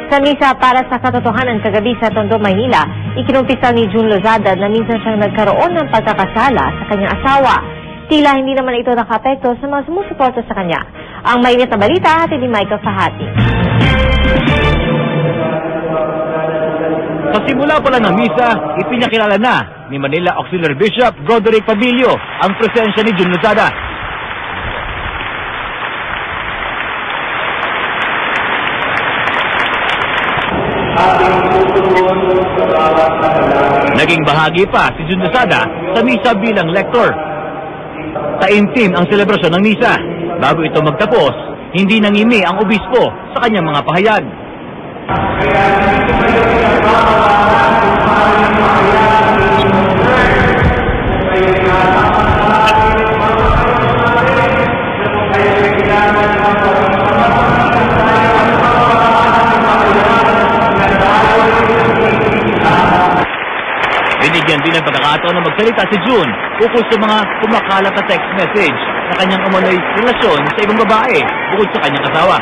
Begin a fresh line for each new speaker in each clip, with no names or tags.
Sa misa para sa katotohanan kagabi sa Tondo, Maynila, ikinumpisal ni June Lozada na minsan siyang nagkaroon ng pagkakasala sa kanyang asawa. Tila hindi naman ito nakapekto sa mga sumusuporta sa kanya. Ang mainit na balita, hatid ni Michael Fahati.
Sa simula pa lang ng misa, ipinakilala na ni Manila Auxiliary Bishop Broderick Padillo ang presensya ni June Lozada. Naging bahagi pa si June Lozada sa misa bilang lector. Taimtim ang selebrasyon ng misa. Bago ito magtapos, hindi nangimi ang obispo sa kanyang mga pahayag. Binigyan din ng pagkakataon na magsalita si June ukol sa mga kumakalat na text message na kanyang umano'y relasyon sa ibang babae bukod sa kanyang asawa.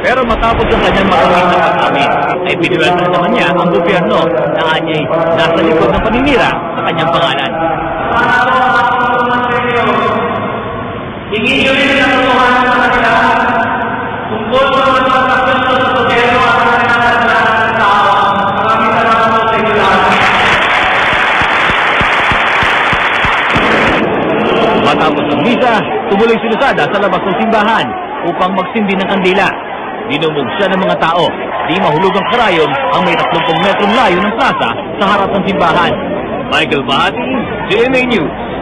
Pero matapos ang kanyang makamit na pag-amin, ay piniwelta naman niya ang gobyerno na anya'y nasa likod ng paninira sa kanyang pangalan. Hingin niyo rin ang katotohanan sa kanila tungkol sa mga pagkakasyon sa gobyerno at kanilang ng tao. Maraming salamat po sa inyo lahat. Matapos ang misa, tumuloy si Lozada sa labas ng simbahan upang magsindi ng kandila. Dinumog siya ng mga tao. Di mahulog ang karayon ang may 30 metrong layo ng plaza sa harap ng simbahan. Michael Fahati, GMA News.